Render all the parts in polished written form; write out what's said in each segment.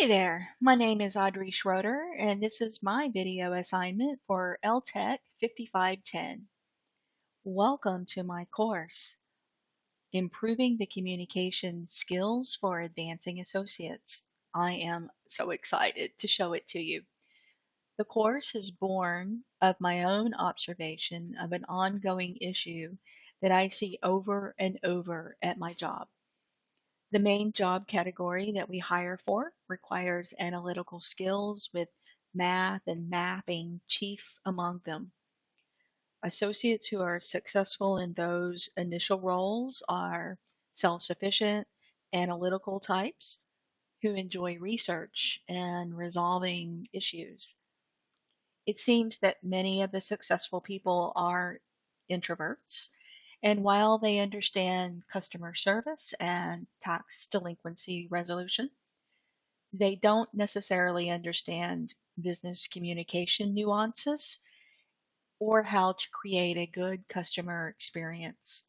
Hey there, my name is Audrey Schroeder, and this is my video assignment for LTEC 5510. Welcome to my course, Improving the Communication Skills for Advancing Associates. I am so excited to show it to you. The course is born of my own observation of an ongoing issue that I see over and over at my job. The main job category that we hire for requires analytical skills with math and mapping chief among them. Associates who are successful in those initial roles are self-sufficient, analytical types who enjoy research and resolving issues. It seems that many of the successful people are introverts, and while they understand customer service and tax delinquency resolution, they don't necessarily understand business communication nuances or how to create a good customer experience.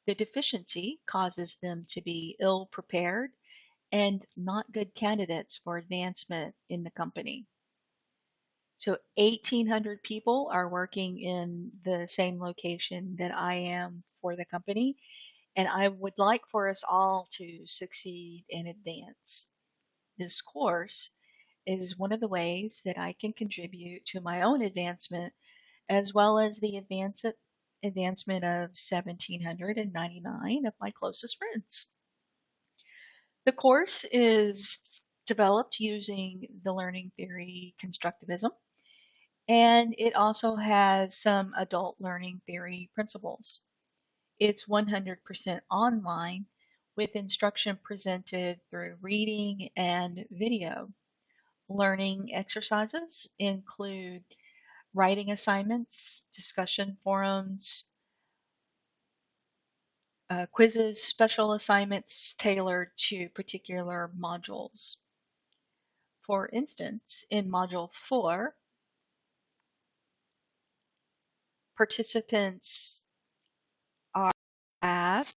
The deficiency causes them to be ill prepared and not good candidates for advancement in the company. So 1,800 people are working in the same location that I am for the company, and I would like for us all to succeed and advance. This course is one of the ways that I can contribute to my own advancement as well as the advancement of 1,799 of my closest friends. The course is developed using the learning theory constructivism, and it also has some adult learning theory principles. It's 100% online with instruction presented through reading and video. Learning exercises include writing assignments, discussion forums, quizzes, special assignments tailored to particular modules. For instance, in Module 4, participants are asked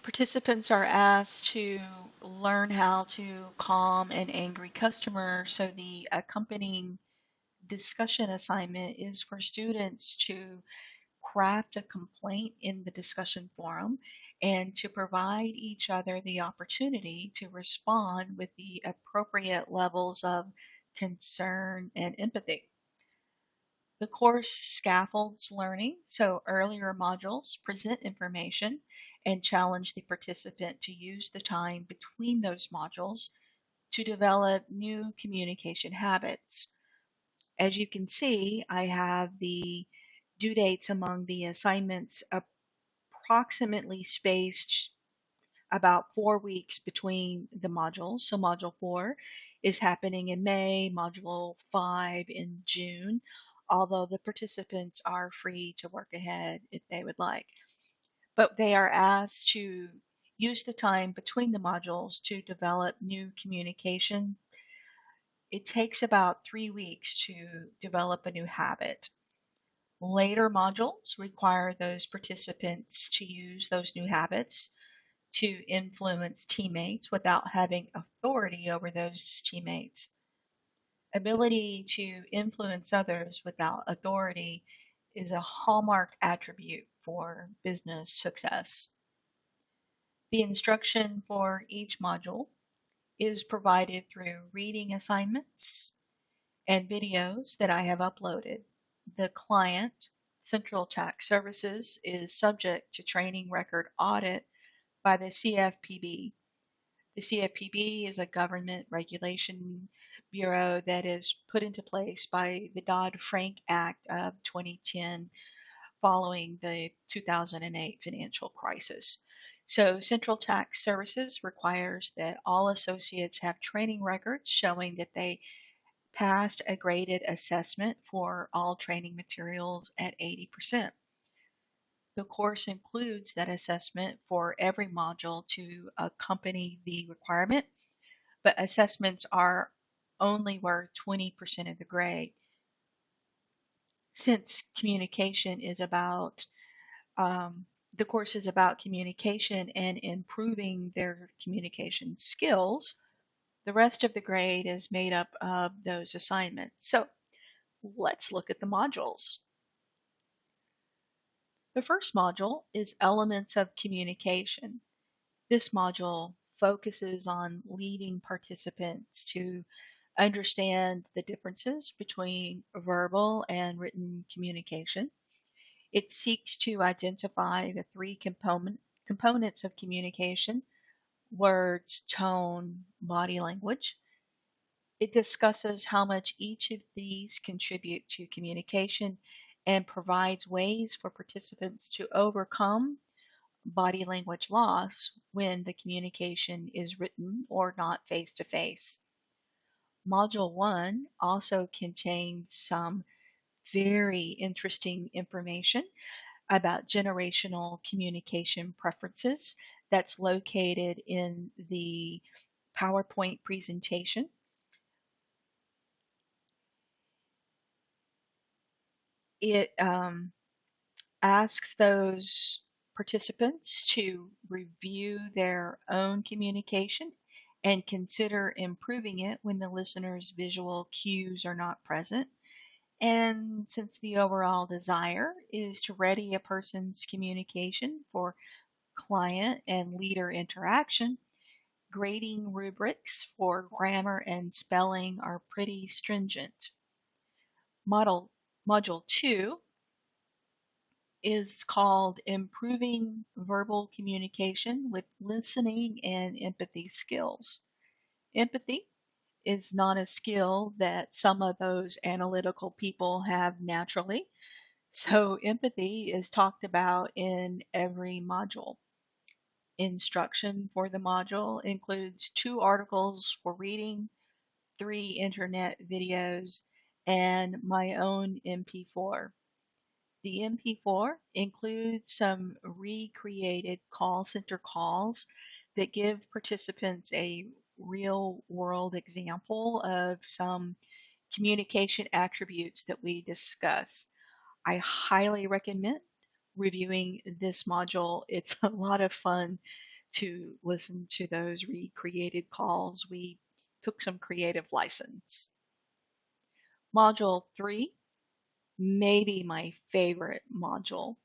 Participants are asked to learn how to calm an angry customer, so the accompanying discussion assignment is for students to craft a complaint in the discussion forum and to provide each other the opportunity to respond with the appropriate levels of concern and empathy. The course scaffolds learning, so earlier modules present information and challenge the participant to use the time between those modules to develop new communication habits. As you can see, I have the due dates among the assignments approximately spaced about 4 weeks between the modules. So Module 4 is happening in May, Module 5 in June, although the participants are free to work ahead if they would like. But they are asked to use the time between the modules to develop new communication. It takes about 3 weeks to develop a new habit. Later modules require those participants to use those new habits to influence teammates without having authority over those teammates. Ability to influence others without authority is a hallmark attribute for business success. The instruction for each module is provided through reading assignments and videos that I have uploaded. The client, Central Tax Services, is subject to training record audit by the CFPB. The CFPB is a government regulation bureau that is put into place by the Dodd-Frank Act of 2010 following the 2008 financial crisis. So Central Tax Services requires that all associates have training records showing that they passed a graded assessment for all training materials at 80%. The course includes that assessment for every module to accompany the requirement, but assessments are only worth 20% of the grade. Since communication is about, the course is about communication and improving their communication skills, The rest of the grade is made up of those assignments. So let's look at the modules. The first module is Elements of Communication. This module focuses on leading participants to understand the differences between verbal and written communication. It seeks to identify the three components of communication: words, tone, body language. It discusses how much each of these contribute to communication and provides ways for participants to overcome body language loss when the communication is written or not face to face. Module 1 also contains some very interesting information about generational communication preferences that's located in the PowerPoint presentation. It asks those participants to review their own communication and consider improving it when the listener's visual cues are not present. And since the overall desire is to ready a person's communication for client and leader interaction, grading rubrics for grammar and spelling are pretty stringent. Module 2 is called Improving Verbal Communication with Listening and Empathy Skills. Empathy is not a skill that some of those analytical people have naturally, so empathy is talked about in every module. Instruction for the module includes 2 articles for reading, 3 internet videos, and my own MP4. The MP4 includes some recreated call center calls that give participants a real world example of some communication attributes that we discuss. I highly recommend reviewing this module. It's a lot of fun to listen to those recreated calls. We took some creative license. Module 3, maybe my favorite module.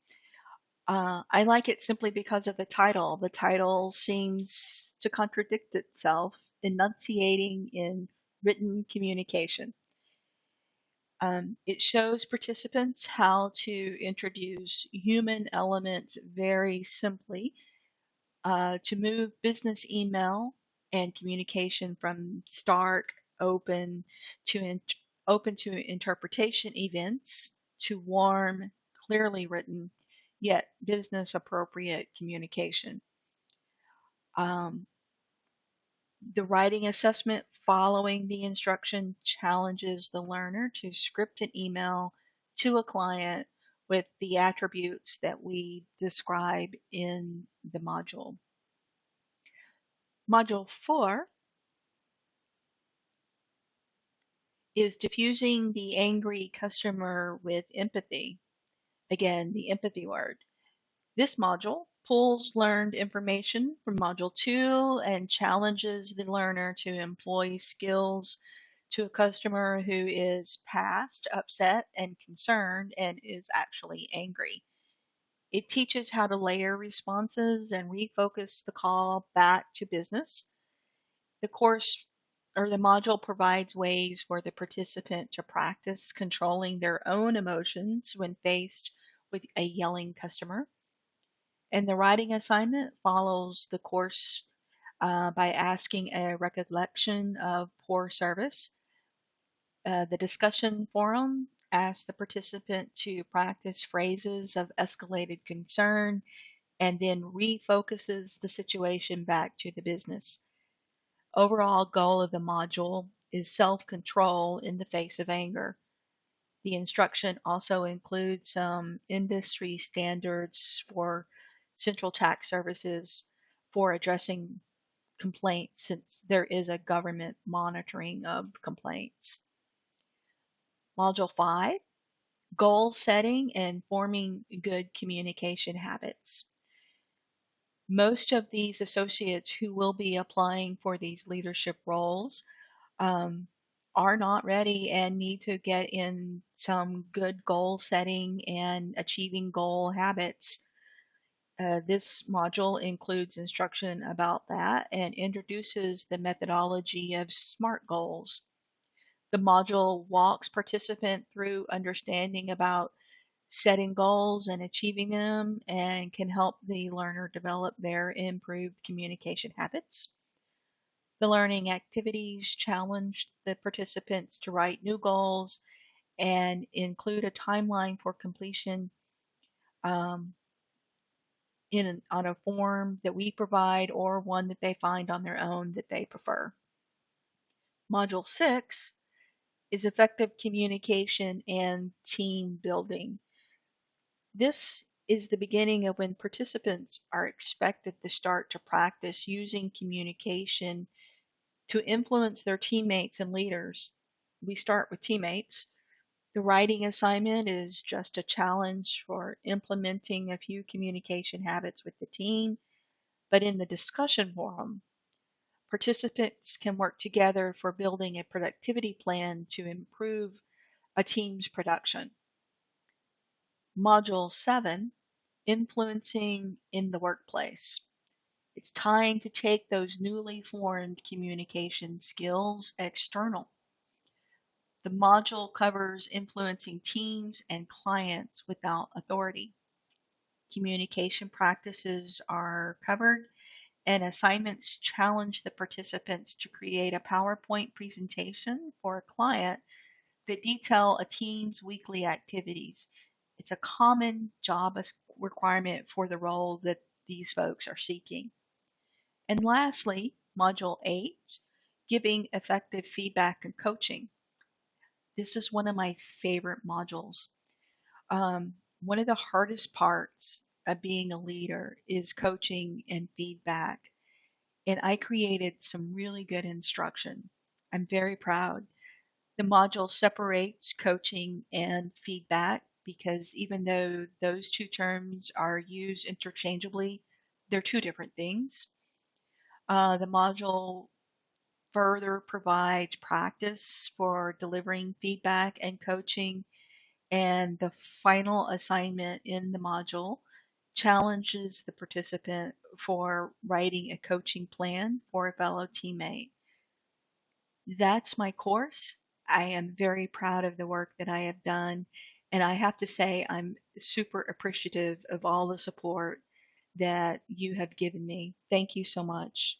I like it simply because of the title. The title seems to contradict itself, enunciating in written communication. It shows participants how to introduce human elements very simply to move business email and communication from stark, open open to interpretation events to warm, clearly written, yet business appropriate communication. The writing assessment following the instruction challenges the learner to script an email to a client with the attributes that we describe in the module. Module 4 is diffusing the angry customer with empathy. Again, the empathy word. This module pulls learned information from Module 2 and challenges the learner to employ skills to a customer who is past upset and concerned and is actually angry. It teaches how to layer responses and refocus the call back to business. The course or the module provides ways for the participant to practice controlling their own emotions when faced with a yelling customer. And the writing assignment follows the course by asking a recollection of poor service. The discussion forum asks the participant to practice phrases of escalated concern and then refocuses the situation back to the business. Overall goal of the module is self-control in the face of anger. The instruction also includes some industry standards for central tax services for addressing complaints since there is a government monitoring of complaints. Module 5, goal setting and forming good communication habits. Most of these associates who will be applying for these leadership roles um, are not ready and need to get in some good goal setting and achieving goal habits. This module includes instruction about that and introduces the methodology of SMART goals. The module walks participant through understanding about setting goals and achieving them and can help the learner develop their improved communication habits. The learning activities challenge the participants to write new goals and include a timeline for completion um, on a form that we provide or one that they find on their own that they prefer. Module 6 is effective communication and team building. This is the beginning of when participants are expected to start to practice using communication to influence their teammates and leaders. We start with teammates. The writing assignment is just a challenge for implementing a few communication habits with the team, but in the discussion forum, participants can work together for building a productivity plan to improve a team's production. Module 7, Influencing in the Workplace. It's time to take those newly formed communication skills external. The module covers influencing teams and clients without authority. Communication practices are covered, and assignments challenge the participants to create a PowerPoint presentation for a client that detail a team's weekly activities. It's a common job requirement for the role that these folks are seeking. And lastly, Module 8, Giving Effective Feedback and Coaching. This is one of my favorite modules. One of the hardest parts of being a leader is coaching and feedback. And I created some really good instruction. I'm very proud. The module separates coaching and feedback because even though those two terms are used interchangeably, they're two different things. The module further provides practice for delivering feedback and coaching, and the final assignment in the module challenges the participant for writing a coaching plan for a fellow teammate. That's my course. I am very proud of the work that I have done, and I have to say I'm super appreciative of all the support that you have given me. Thank you so much.